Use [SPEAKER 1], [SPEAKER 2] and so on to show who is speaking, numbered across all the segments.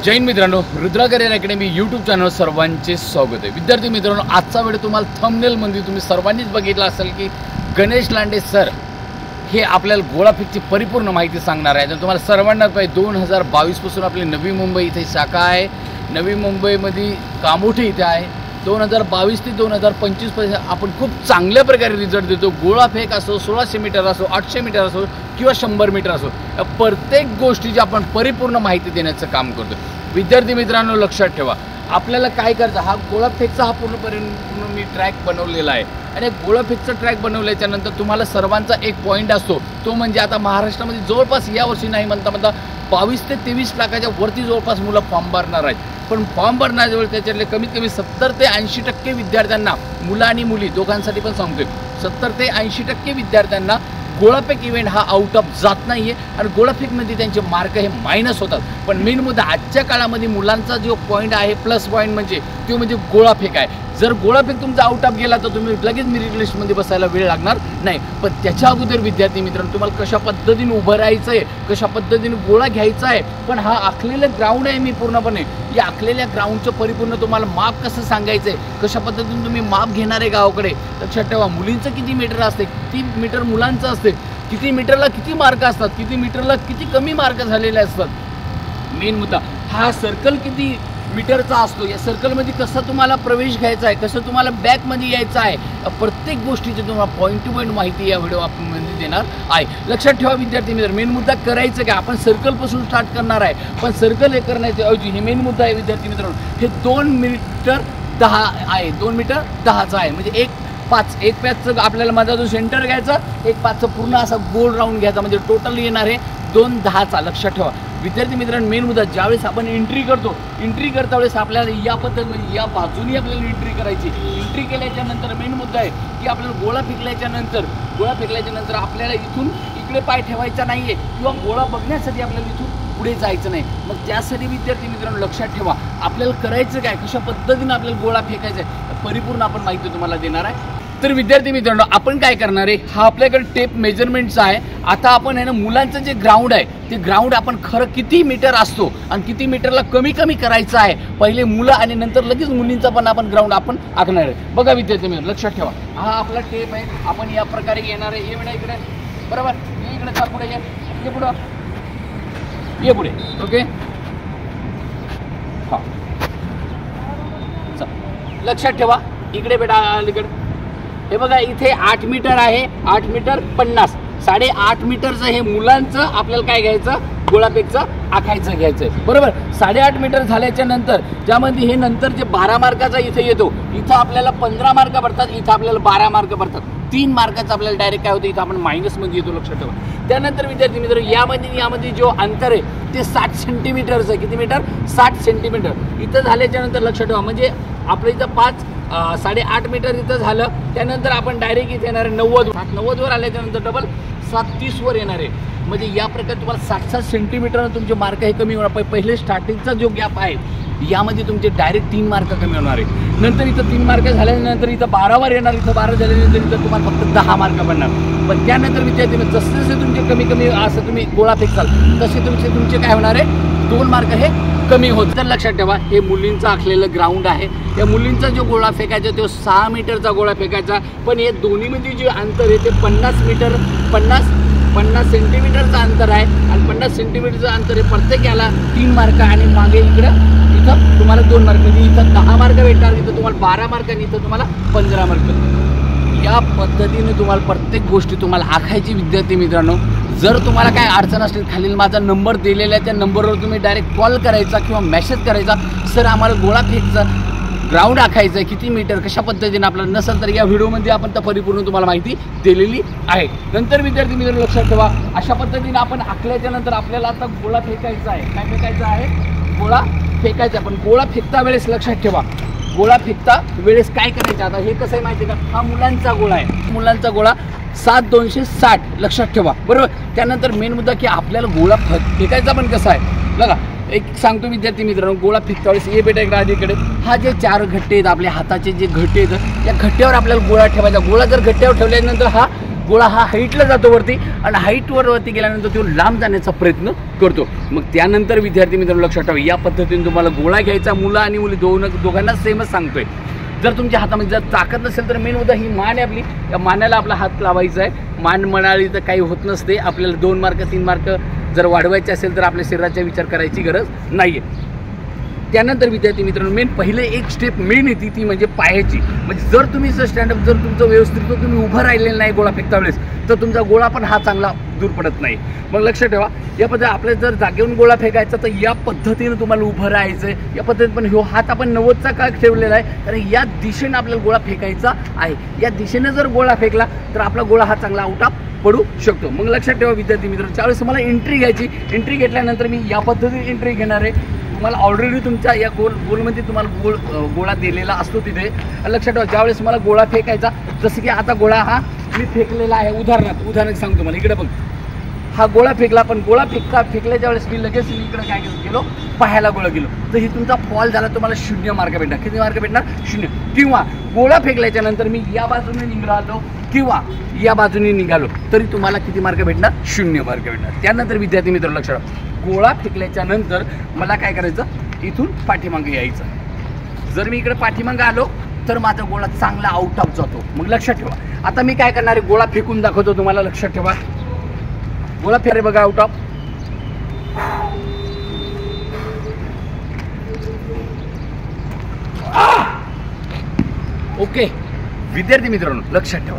[SPEAKER 1] जैन मित्रांनो, Rudra career academy YouTube channel सर्वांचे स्वागत आहे। विद्यार्थी मित्रांनो, आजचा व्हिडिओ तुम्हाला थंबनेलमध्ये तुम्ही सर्वांनीच बघितला असेल की गणेश लांडे सर हे आपल्याला गोळाफेकची परिपूर्ण माहिती सांगणार आहे। तर तुम्हाला सर्वांना पाहिजे 2022 पासून आपली नवी मुंबई इथे शाखा आहे। नवी मुंबईमध्ये कामोठी इथे आहे। 2022 ते 2025 पर्यंत आपण खूप चांगल्या प्रकारे रिझल्ट देतो। गोळाफेक असो, 1600 मीटर असो, 800 मीटर असो किंवा 100 मीटर असो, या प्रत्येक गोष्टीची आपण परिपूर्ण माहिती देण्याचं काम करतो। विद्यार्थी मित्रांनो, लक्षात ठेवा, आपल्याला काय करायचं, हा गोळाफेकचा हा पूर्ण मी ट्रॅक बनवलेला आहे। आणि गोळाफेकचा ट्रॅक बनवल्याच्या नंतर तुम्हाला सर्वांचा एक पॉईंट असतो, तो म्हणजे आता महाराष्ट्रामध्ये जवळपास यावर्षी नाही म्हणता 22 ते 23 लाखाच्या वरती जवळपास मुलं फॉर्म भरणार आहेत। पण फॉर्म भरण्याजवळ त्याच्यातले कमीत कमी 70 ते 80% विद्यार्थ्यांना, मुलं आणि मुली दोघांसाठी पण सांगतोय, 70 ते 80% विद्यार्थ्यांना गोळाफेक इव्हेंट हा आउट ऑफ जात नाही आहे। आणि गोळाफेकमध्ये त्यांचे मार्क हे मायनस होतात। पण मेन मुद्दा आजच्या काळामध्ये मुलांचा जो पॉईंट आहे, प्लस पॉईंट म्हणजे तो म्हणजे गोळाफेक आहे। जर गोळाफेक तुमचा आउट ऑफ गेला तर तुम्ही लगेच मेरिट लिस्टमध्ये बसायला वेळ लागणार नाही। पण त्याच्या अगोदर विद्यार्थी मित्रांनो, तुम्हाला कशा पद्धतीने उभं राहायचं आहे, कशा पद्धतीने गोळा घ्यायचा आहे। पण हा आखलेलं ग्राउंड आहे, मी पूर्णपणे या आखलेल्या ग्राउंडचं परिपूर्ण तुम्हाला माप कसं सांगायचं आहे, कशा पद्धतीने तुम्ही माप घेणार आहे गावाकडे। लक्षात ठेवा, मुलींचं किती मीटर असते, किती मीटर मुलांचं असते, किती मीटरला किती मार्क असतात, किती मीटरला किती कमी मार्क झालेले असतात। मेन मुद्दा हा सर्कल किती मीटरचा असतो, या सर्कलमध्ये कसं तुम्हाला प्रवेश घ्यायचा आहे, कसं तुम्हाला बॅकमध्ये यायचं आहे, प्रत्येक गोष्टीची तुम्हाला पॉईंट टू पॉईंट माहिती या व्हिडिओ आपण मध्ये देणार आहे। लक्षात ठेवा विद्यार्थी मित्र, मेन मुद्दा करायचं काय, आपण सर्कलपासून स्टार्ट करणार आहे। पण सर्कल हे करण्याच्या ऐवजी हे मेन मुद्दा आहे विद्यार्थी मित्रांनो, हे 2 मीटर 10 आहे, 2 मीटर 10चा आहे। म्हणजे एक 5चं आपल्याला माझा जो सेंटर घ्यायचा, एक 5चं पूर्ण असा गोल राऊंड घ्यायचा, म्हणजे टोटल येणार आहे 2 10चा। लक्षात ठेवा विद्यार्थी मित्रांनो, मेन मुद्दा ज्यावेळेस आपण एंट्री करता वेळेस आपल्याला या पद्धतीने म्हणजे या बाजूने आपल्याला एंट्री करायची। एंट्री केल्याच्या नंतर मेन मुद्दा आहे की आपल्याला गोळा फेकल्याच्या नंतर आपल्याला इथून इकडे पाय ठेवायचा नाही आहे, किंवा गोळा बघण्यासाठी आपल्याला इथून पुढे जायचं नाही। मग त्यासाठी विद्यार्थी मित्रांनो लक्षात ठेवा, आपल्याला करायचं काय, कशा पद्धतीने आपल्याला गोळा फेकायचा आहे, परिपूर्ण आपण माहिती तुम्हाला देणार आहे। तर विद्यार्थी मित्रांनो, आपण काय करणार आहे, हा आपल्याकडे टेप मेजरमेंटचा आहे। आता आपण आहे ना, मुलांचं जे ग्राउंड आहे ते ग्राउंड आपण खरं किती मीटर असतो आणि किती मीटरला कमी करायचं आहे, पहिले मुलं आणि नंतर लगेच मुलींचा पण आपण ग्राउंड आपण आखणार आहे। बघा विद्यार्थी मित्रांनो, लक्षात ठेवा, हा आपला टेप आहे, आपण या प्रकारे येणार आहे। ये बेटा इकडे, बरोबर, इकडे चाल, पुढे ये पुढं, ये पुढे, ओके। हा, लक्षात ठेवा, इकडे बेटा अलीकडे, हे बघा इथे 8 मीटर आहे, 8 मीटर 50, 8.5 मीटरचं हे मुलांचं आपल्याला काय घ्यायचं, गोळाफेकचं आखायचं घ्यायचं, बरोबर। 8.5 मीटर झाल्याच्या नंतर ज्यामध्ये हे नंतर जे 12 मार्काचा इथे येतो, इथं आपल्याला 15 मार्क पडतात, इथं आपल्याला 12 मार्क पडतात, 3 मार्काचं आपल्याला डायरेक्ट काय होतं, इथं आपण मायनसमध्ये येतो। लक्षात ठेवा। त्यानंतर विद्यार्थी मित्र, यामध्ये जो अंतर आहे ते 60 सेंटीमीटरचं आहे। किती मीटर, 60 सेंटीमीटर इथं झाल्याच्या नंतर लक्षात ठेवा, म्हणजे आपलं इथं 8.5 मीटर इथं झालं, त्यानंतर आपण डायरेक्ट इथे येणार आहे 90 वर आल्याच्या नंतर डबल 730 वर येणार आहे। म्हणजे या प्रकारे तुम्हाला 60 सेंटीमीटरनं तुमचे मार्क हे कमी होणार। पहिले स्टार्टिंगचा जो गॅप आहे यामध्ये तुमचे डायरेक्ट 3 मार्क कमी होणार आहे। नंतर इथं 3 मार्क झाल्यानंतर इथं 12 वर येणार, इथं 12 झाल्यानंतर इथं तुम्हाला फक्त 10 मार्क पडणार। पण त्यानंतर विद्यार्थी जसे जसे तुमचे कमी असं तुम्ही गोळा फेकाल तसे तुमचे काय होणार आहे, 2 मार्क हे कमी होत। तर लक्षात ठेवा, हे मुलींचं आखलेलं ग्राउंड आहे। या मुलींचा जो गोळा फेकायचा तो 6 मीटरचा गोळा फेकायचा। पण हे दोन्हीमध्ये जे अंतर आहे ते 50 सेंटीमीटरचं अंतर आहे। आणि 50 सेंटीमीटरचं अंतर आहे, प्रत्येक याला 3 मार्क आणि मागे इथं तुम्हाला 2 मार्क, म्हणजे इथं 10 मार्क भेटणार, इथं तुम्हाला 12 मार्क आणि इथं तुम्हाला 15 मार्क। या पद्धतीने तुम्हाला प्रत्येक गोष्टी तुम्हाला आखायची विद्यार्थी मित्रांनो। जर तुम्हाला काय अडचण असली, खालील माझा नंबर दिलेला आहे, त्या नंबरवर तुम्ही डायरेक्ट कॉल करायचा किंवा मेसेज करायचा, सर आम्हाला गोळाफेकचा ग्राउंड आखायचं आहे, किती मीटर, कशा पद्धतीने आपल्याला नसेल तर या व्हिडिओमध्ये आपण त्या परिपूर्ण तुम्हाला माहिती दिलेली आहे। नंतर विद्यार्थी मित्रांनो लक्षात ठेवा, अशा पद्धतीने आपण आखल्याच्या नंतर आपल्याला आता गोळा फेकायचा आहे। काय फेकायचं आहे, गोळा फेकायचा। पण गोळा फेकता वेळेस लक्षात ठेवा, गोळा फेकता वेळेस काय करायचं, आता हे कसं आहे माहिती आहे का, हा मुलांचा गोळा आहे, मुलांचा गोळा 7-260 लक्षात ठेवा, बरोबर। त्यानंतर मेन मुद्दा की आपल्याला गोळा फेकायचा पण कसा आहे बघा, एक सांगतो विद्यार्थी मित्रांनो, गोळा फेकता वेळेस ये बेटा इकडे आधीकडे, हा जे 4 घट्टे आहेत आपल्या हाताचे जे घट्टे आहेत, या घट्ट्यावर आपल्याला गोळा ठेवायचा। गोळा जर घट्ट्यावर ठेवल्यानंतर हा गोळा हा हाईटला जातो वरती आणि हाईटवर वरती गेल्यानंतर तो लांब जाण्याचा प्रयत्न करतो। मग त्यानंतर विद्यार्थी मित्रांनो लक्षात ठेवा, या पद्धतीने तुम्हाला गोळा घ्यायचा, मुलं आणि मुली दोघांना सेमच सांगतोय। जर तुमच्या हातामध्ये जर ताकद नसेल तर मेन मुद्दा ही मान आहे आपली, या मानाला आपला हात लावायचा आहे। मान म्हणाली तर काही होत नसते, आपल्याला 2 मार्क 3 मार्क जर वाढवायचे असेल तर आपल्या शरीराचा विचार करायची गरज नाही आहे। त्यानंतर विद्यार्थी मित्रांनो मेन पहिले एक स्टेप मेन येते ती म्हणजे पायाची। म्हणजे जर तुम्ही स्टँडअप जर तुमचं व्यवस्थित तुम्ही उभं राहिलेलं नाही गोळा फेकता वेळेस तर तुमचा गोळा पण हा चांगला दूर पडत नाही। मग लक्षात ठेवा, या पद्धतीने आपल्याला जर जागेवरून गोळा फेकायचा तर या पद्धतीने तुम्हाला उभं राहायचं आहे। या पद्धतीने पण ह्यो हात आपण 90चा का ठेवलेला आहे, कारण या दिशेने आपल्याला गोळा फेकायचा आहे। या दिशेने जर गोळा फेकला तर आपला गोळा हा चांगला आउट पडू शकतो। मग लक्षात ठेवा विद्यार्थी मित्रांनो, ज्यावेळेस मला एंट्री घ्यायची, एंट्री घेतल्यानंतर मी या पद्धतीने एंट्री घेणार आहे। तुम्हाला ऑलरेडी तुमच्या या गोलमध्ये तुम्हाला गोळा दिलेला असतो तिथे। लक्षात ठेवा, ज्यावेळेस मला गोळा फेकायचा, जसं की आता गोळा हा मी फेकलेला आहे, उदाहरण सांगतो तुम्हाला, इकडे बघ, हा गोळा फेकला, पण गोळा फेकल्याच्या वेळेस मी लगेच इकडे काय गेलो, पायाला गोळा गेलो तर ही तुमचा फॉल झाला, तुम्हाला 0 मार्क भेटणार। किती मार्क भेटणार? 0। किंवा गोळा फेकल्याच्या नंतर मी या बाजूने निघालो किंवा या बाजूने निघालो तरी तुम्हाला किती मार्क भेटणार? 0 मार्क भेटणार। त्यानंतर विद्यार्थी मित्रांनो लक्षात ठेवा, गोळा फेकल्याच्या नंतर मला काय करायचं, इथून पाठीमागे यायचं। जर मी इकडे पाठीमागे आलो तर माझा गोळा चांगला आउट ऑफ जातो। मग लक्षात ठेवा, आता मी काय करणार आहे, गोळा फेकून दाखवतो तुम्हाला। लक्षात ठेवा, गोळा फेरे बघा, आउट ऑफ। ओके विद्यार्थी मित्रांनो लक्षात ठेवा,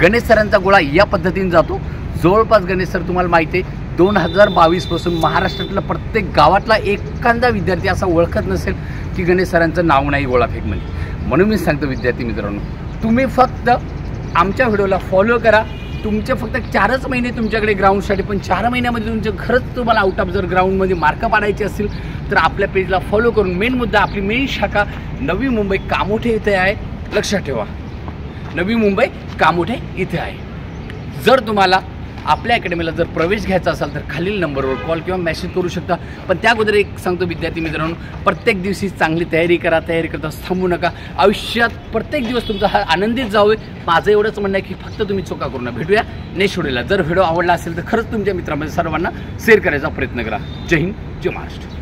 [SPEAKER 1] गणेश सरांचा गोळा या पद्धतीने जातो। जवळपास गणेश सर तुम्हाला माहिती आहे 2022 पासून महाराष्ट्रातला प्रत्येक गावातला एखादा विद्यार्थी असा ओळखत नसेल की गणेश सरांचं नाव नाही गोळा फेक म्हणजे। म्हणून मी सांगतो विद्यार्थी मित्रांनो, तुम्ही फक्त आमच्या व्हिडिओला फॉलो करा। तुमचे फक्त 4च महिने तुमच्याकडे ग्राउंडसाठी, पण 4 महिन्यामध्ये तुमचे खरंच तुम्हाला आउट ऑफ जर ग्राउंडमध्ये मार्क पाडायचे असतील तर आपल्या पेजला फॉलो करून, मेन मुद्दा आपली मेन शाखा नवी मुंबई कामोठे इथे आहे। लक्षात ठेवा, नवी मुंबई कामोठे इथे आहे। जर तुम्हाला आपल्या अकॅडमीला जर प्रवेश घ्यायचा असेल तर खालील नंबरवर कॉल किंवा मेसेज करू शकता। पण त्या अगोदर एक सांगतो विद्यार्थी मित्रांनो, प्रत्येक दिवशी चांगली तयारी करा, तयारी करता थांबू नका। आयुष्यात प्रत्येक दिवस तुमचा हा आनंदित जावे, माझं एवढंच म्हणणं आहे की फक्त तुम्ही चुका करू नका। भेटूया नेक्स्ट व्हिडिओला। जर व्हिडिओ आवडला असेल तर खरंच तुमच्या मित्रांमध्ये सर्वांना शेअर करायचा प्रयत्न करा। जय हिंद, जय महाराष्ट्र।